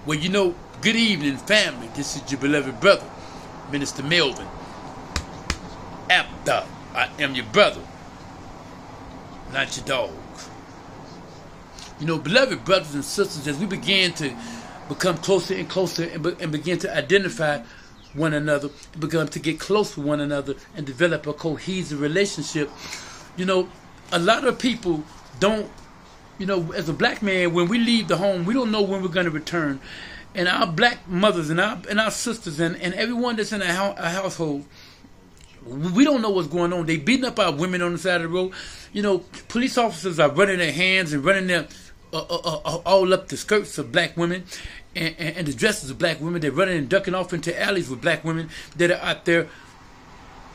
Well, you know, good evening, family. This is your beloved brother, Minister Melvin. Apdta. I am your brother, not your dog. You know, beloved brothers and sisters, as we begin to become closer and closer and begin to identify one another, and begin to get close with one another and develop a cohesive relationship, you know, a lot of people don't, you know, as a black man, when we leave the home, we don't know when we're going to return. And our black mothers and our sisters and everyone that's in a household, we don't know what's going on. They beating up our women on the side of the road. You know, police officers are running their hands and running their all up the skirts of black women and the dresses of black women. They're running and ducking off into alleys with black women that are out there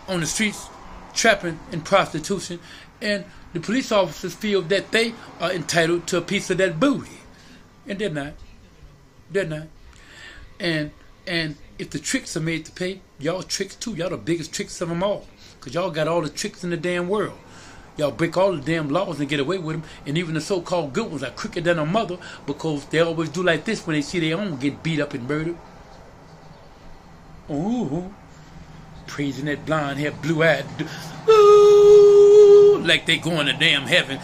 on the streets trapping in prostitution. And the police officers feel that they are entitled to a piece of that booty. And they're not. They're not. And if the tricks are made to pay, y'all tricks too. Y'all the biggest tricks of them all. Because y'all got all the tricks in the damn world. Y'all break all the damn laws and get away with them. And even the so-called good ones are quicker than a mother because they always do like this when they see their own get beat up and murdered. Ooh. Praising that blonde hair, blue-eyed. Ooh. Like they going to damn heaven.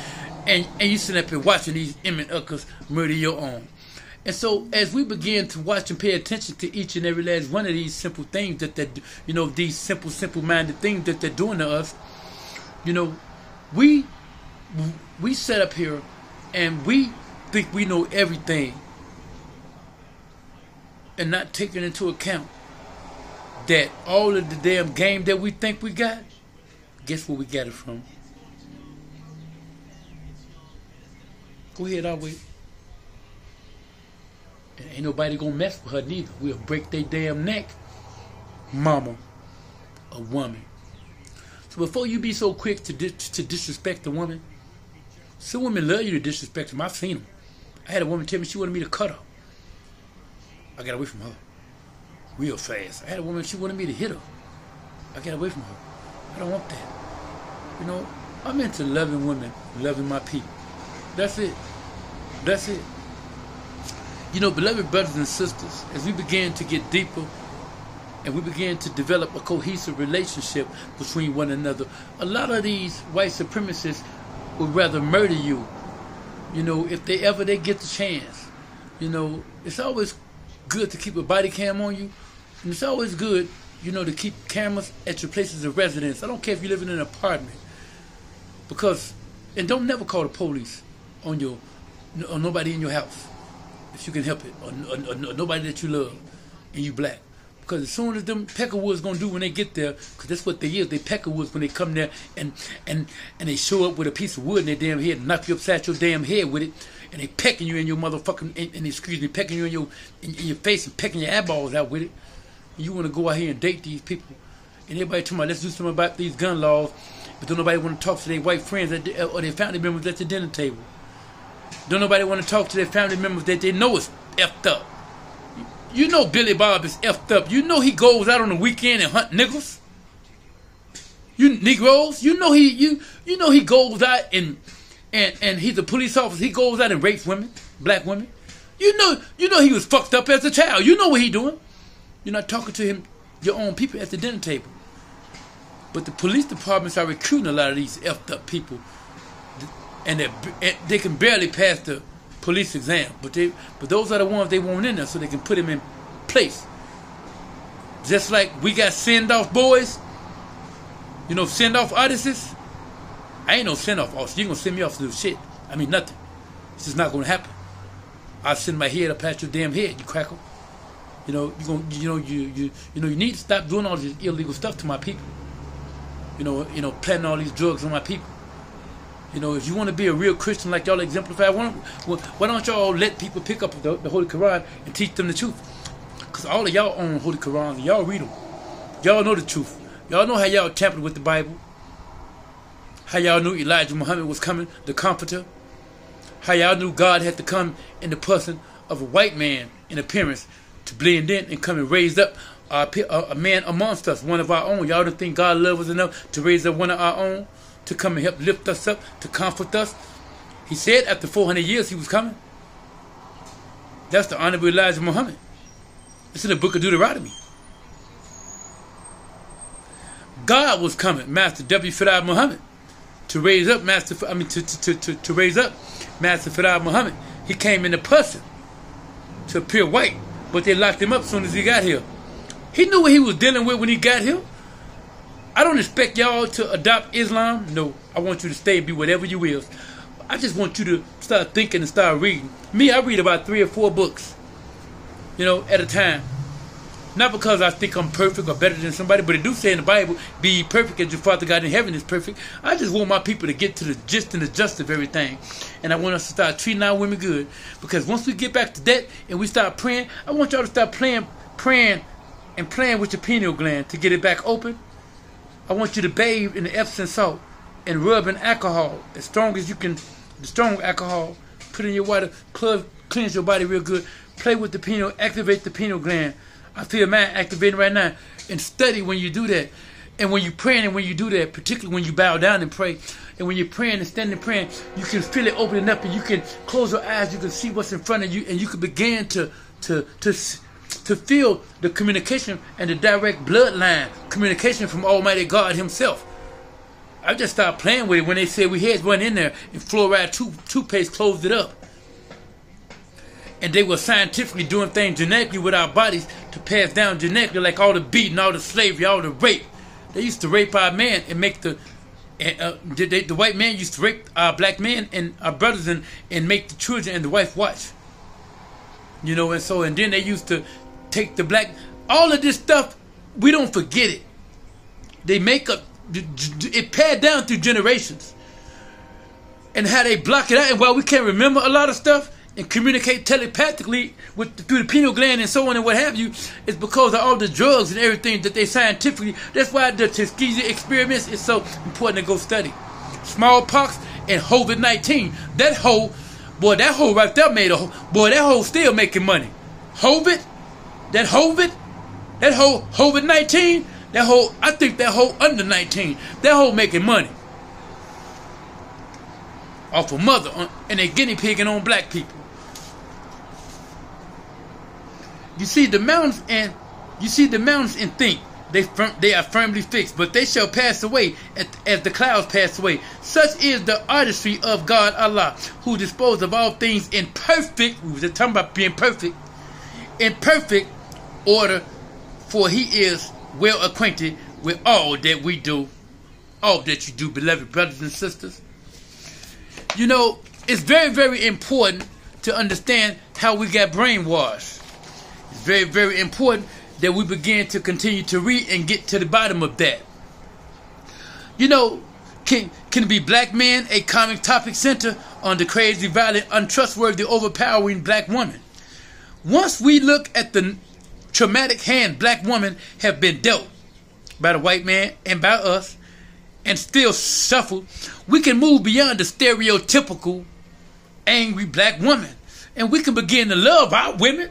And you sitting up here watching these imminent uckers murder your own. And so, as we begin to watch and pay attention to each and every last one of these simple things that they, you know, these simple-minded things that they're doing to us, you know, we sit up here and we think we know everything, and not taking into account that all of the damn game that we think we got, guess where we got it from? Go ahead, I'll wait. And ain't nobody gonna mess with her neither. We'll break their damn neck. Mama, a woman. So before you be so quick to disrespect a woman, some women love you to disrespect them. I've seen them. I had a woman tell me she wanted me to cut her. I got away from her real fast. I had a woman, she wanted me to hit her. I got away from her. I don't want that. You know, I'm into loving women, loving my people. That's it. That's it. You know, beloved brothers and sisters, as we begin to get deeper and we begin to develop a cohesive relationship between one another, a lot of these white supremacists would rather murder you, you know, if they get the chance. You know, it's always good to keep a body cam on you, and it's always good, you know, to keep cameras at your places of residence. I don't care if you live in an apartment, because, and don't never call the police on nobody in your house. If you can help it, or nobody that you love, and you black. Because as soon as them peckerwoods gonna do when they get there, because that's what they is, they peckerwoods when they come there and they show up with a piece of wood in their damn head and knock you upside your damn head with it, and they pecking you in your motherfucking, and excuse me, pecking you in your face and pecking your eyeballs out with it. And you want to go out here and date these people, and everybody talking about let's do something about these gun laws, but don't nobody want to talk to their white friends or their family members at the dinner table. Don't nobody want to talk to their family members that they know is effed up. You know Billy Bob is effed up. You know he goes out on the weekend and hunt niggas. You Negroes, you know he goes out and he's a police officer. He goes out and rapes women, black women. You know he was fucked up as a child. You know what he doing. You're not talking to him, your own people at the dinner table. But the police departments are recruiting a lot of these effed up people. And they can barely pass the police exam, but those are the ones they want in there so they can put them in place. Just like we got send-off boys, you know, send-off artists. I ain't no send-off officer. You gonna send me off to do shit? I mean nothing. It's just not gonna happen. I'll send my head up at your damn head, you crackle. You know, you need to stop doing all this illegal stuff to my people. You know, planting all these drugs on my people. You know, if you want to be a real Christian like y'all exemplify, why don't y'all let people pick up the Holy Quran and teach them the truth? Because all of y'all own Holy Qurans and y'all read them. Y'all know the truth. Y'all know how y'all tampered with the Bible. How y'all knew Elijah Muhammad was coming, the comforter. How y'all knew God had to come in the person of a white man in appearance to blend in and come and raise up a man amongst us, one of our own. Y'all don't think God loves us enough to raise up one of our own? To come and help lift us up, to comfort us. He said after 400 years he was coming. That's the Honorable Elijah Muhammad. It's in the book of Deuteronomy. God was coming, Master W. Fard Muhammad, to raise up to raise up Master Fard Muhammad. He came in the person to appear white, but they locked him up as soon as he got here. He knew what he was dealing with when he got here. I don't expect y'all to adopt Islam. No, I want you to stay and be whatever you will. I just want you to start thinking and start reading. Me, I read about 3 or 4 books, at a time. Not because I think I'm perfect or better than somebody, but it do say in the Bible, be ye perfect as your Father God in heaven is perfect. I just want my people to get to the gist and the just of everything. And I want us to start treating our women good. Because once we get back to that and we start praying, I want y'all to start praying with your pineal gland to get it back open. I want you to bathe in the Epsom salt and rub in alcohol as strong as you can. The strong alcohol, put in your water, cleanse your body real good. Play with the pineal, activate the pineal gland. I feel mine activating right now. And study when you do that. And when you're praying and when you do that, particularly when you bow down and pray, and when you're praying and standing praying, you can feel it opening up and you can close your eyes, you can see what's in front of you, and you can begin to feel the communication and the direct bloodline communication from Almighty God Himself. I just started playing with it when they said we had one in there and fluoride toothpaste closed it up. And they were scientifically doing things genetically with our bodies to pass down genetically, like all the beating, all the slavery, all the rape. They used to rape our men and make the white man used to rape our black men and our brothers and make the children and the wife watch. And then they used to take the black, all of this stuff, we don't forget it. They make up, it passed down through generations. And how they block it out, and while we can't remember a lot of stuff and communicate telepathically through the pineal gland and so on and what have you, it's because of all the drugs and everything that they scientifically, that's why the Tuskegee experiments is so important to go study. Smallpox and COVID-19, that whole right there made a boy, that whole still making money. That whole COVID-19, I think that whole under 19, that whole making money off of mother and they guinea pigging on black people. You see the mountains and think they are firmly fixed, but they shall pass away as the clouds pass away. Such is the artistry of God Allah, who disposed of all things in perfect, we were just talking about being perfect, in perfect order, for He is well acquainted with all that we do, all that you do, beloved brothers and sisters. It's very, very important to understand how we got brainwashed. It's very, very important that we begin to continue to read and get to the bottom of that. Can be black men a comic topic center on the crazy, violent, untrustworthy, overpowering black woman? Once we look at the traumatic hand black women have been dealt by the white man and by us, and still suffer, we can move beyond the stereotypical angry black woman, and we can begin to love our women.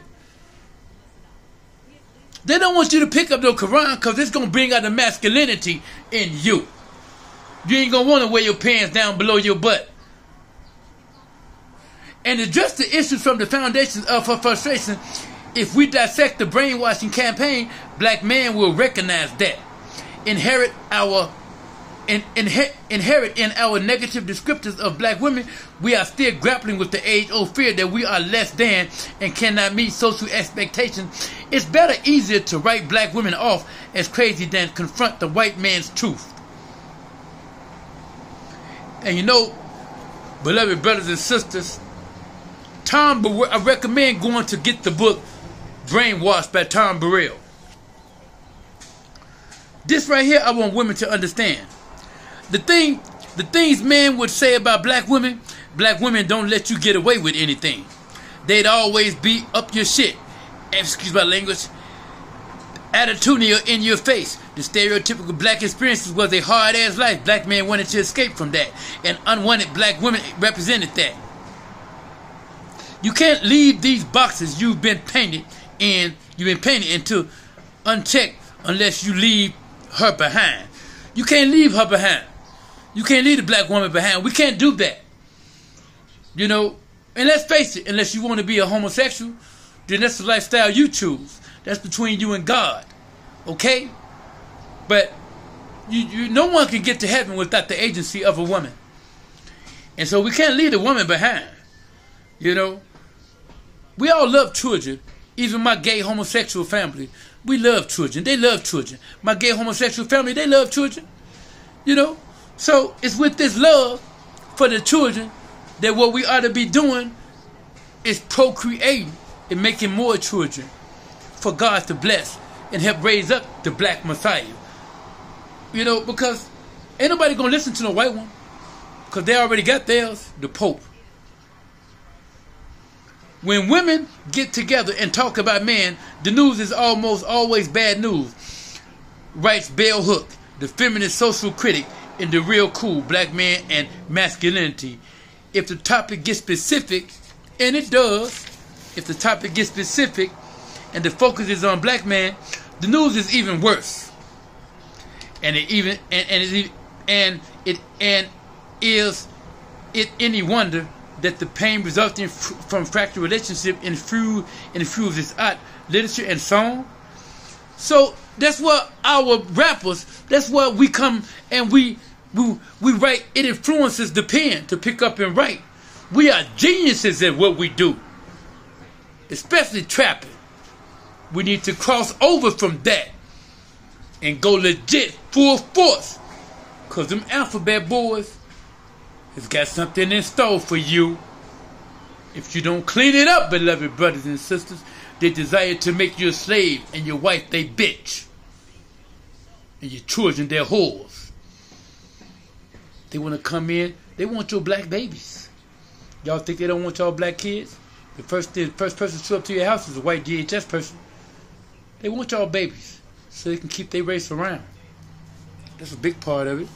They don't want you to pick up the Quran because it's going to bring out the masculinity in you. You ain't going to want to wear your pants down below your butt. And address the issues from the foundations of her frustration. If we dissect the brainwashing campaign, black men will recognize that. Inherit in our negative descriptors of black women, we are still grappling with the age-old fear that we are less than and cannot meet social expectations. It's better, easier to write black women off as crazy than confront the white man's truth. And beloved brothers and sisters, I recommend going to get the book Brainwashed by Tom Burrell. This right here, I want women to understand. The things men would say about black women don't let you get away with anything. They'd always be up your shit. Excuse my language. Attitudinal in your face. The stereotypical black experiences was a hard-ass life. Black men wanted to escape from that. And unwanted black women represented that. You can't leave these boxes you've been painted into unchecked unless you leave her behind. You can't leave her behind. You can't leave the black woman behind. We can't do that. And let's face it, unless you want to be a homosexual, then that's the lifestyle you choose. That's between you and God. Okay? But no one can get to heaven without the agency of a woman. And so we can't leave the woman behind. You know? We all love children. Even my gay homosexual family. We love children. They love children. My gay homosexual family, they love children. You know? So it's with this love for the children that what we ought to be doing is procreating and making more children for God to bless and help raise up the black Messiah. You know, because ain't nobody gonna listen to no white one, because they already got theirs, the Pope. When women get together and talk about men, the news is almost always bad news, writes Bell Hook, the feminist social critic in The Real Cool Black Man and Masculinity. If the topic gets specific, and it does, if the topic gets specific and the focus is on black man, the news is even worse. And is it any wonder that the pain resulting from fractured relationship infuse its art, literature, and song? So that's what our rappers, that's what we come and we write. It influences the pen to pick up and write. We are geniuses at what we do, especially trapping. We need to cross over from that and go legit, full force, because them alphabet boys has got something in store for you. If you don't clean it up, beloved brothers and sisters, they desire to make you a slave and your wife they bitch and your children their whores. They want to come in, they want your black babies. Y'all think they don't want y'all black kids? The first person to show up to your house is a white DHS person. They want y'all babies so they can keep their race around. That's a big part of it.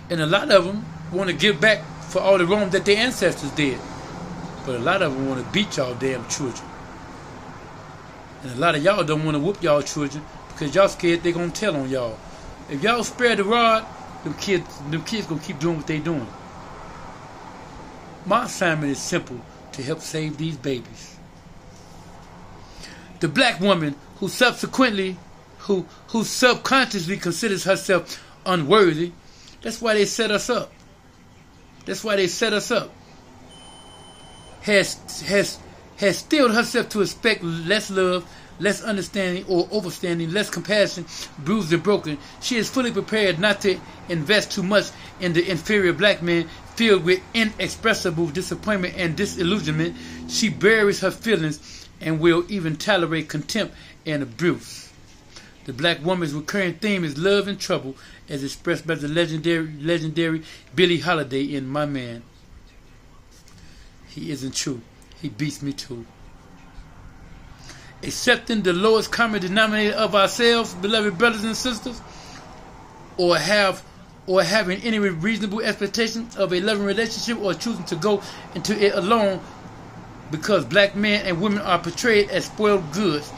And a lot of them want to give back for all the wrong that their ancestors did. But a lot of them want to beat y'all damn children. And a lot of y'all don't want to whoop y'all children because y'all scared they gonna tell on y'all. If y'all spare the rod, them kids gonna keep doing what they doing. My assignment is simple: to help save these babies. The black woman who subconsciously considers herself unworthy, that's why they set us up. That's why they set us up. Has steeled herself to expect less love, less understanding or overstanding, less compassion, bruised and broken. She is fully prepared not to invest too much in the inferior black man filled with inexpressible disappointment and disillusionment. She buries her feelings and will even tolerate contempt and abuse. The black woman's recurring theme is love and trouble, as expressed by the legendary Billie Holiday in My Man. He isn't true. He beats me too. Accepting the lowest common denominator of ourselves, beloved brothers and sisters, or having any reasonable expectation of a loving relationship, or choosing to go into it alone because black men and women are portrayed as spoiled goods,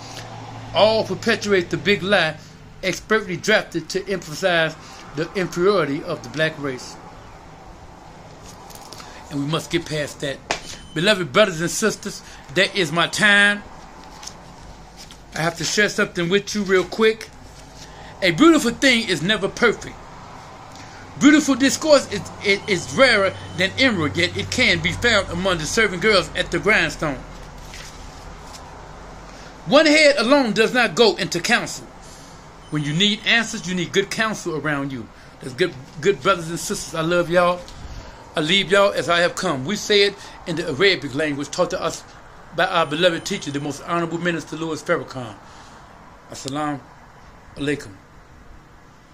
all perpetuate the big lie expertly drafted to emphasize the inferiority of the black race. And we must get past that. Beloved brothers and sisters, that is my time. I have to share something with you real quick. A beautiful thing is never perfect. Beautiful discourse is rarer than emerald, yet it can be found among the serving girls at the grindstone. One head alone does not go into counsel. When you need answers, you need good counsel around you. That's good brothers and sisters. I love y'all. I leave y'all as I have come. We say it in the Arabic language taught to us by our beloved teacher, the most honorable minister, Louis Farrakhan. Assalamu alaikum.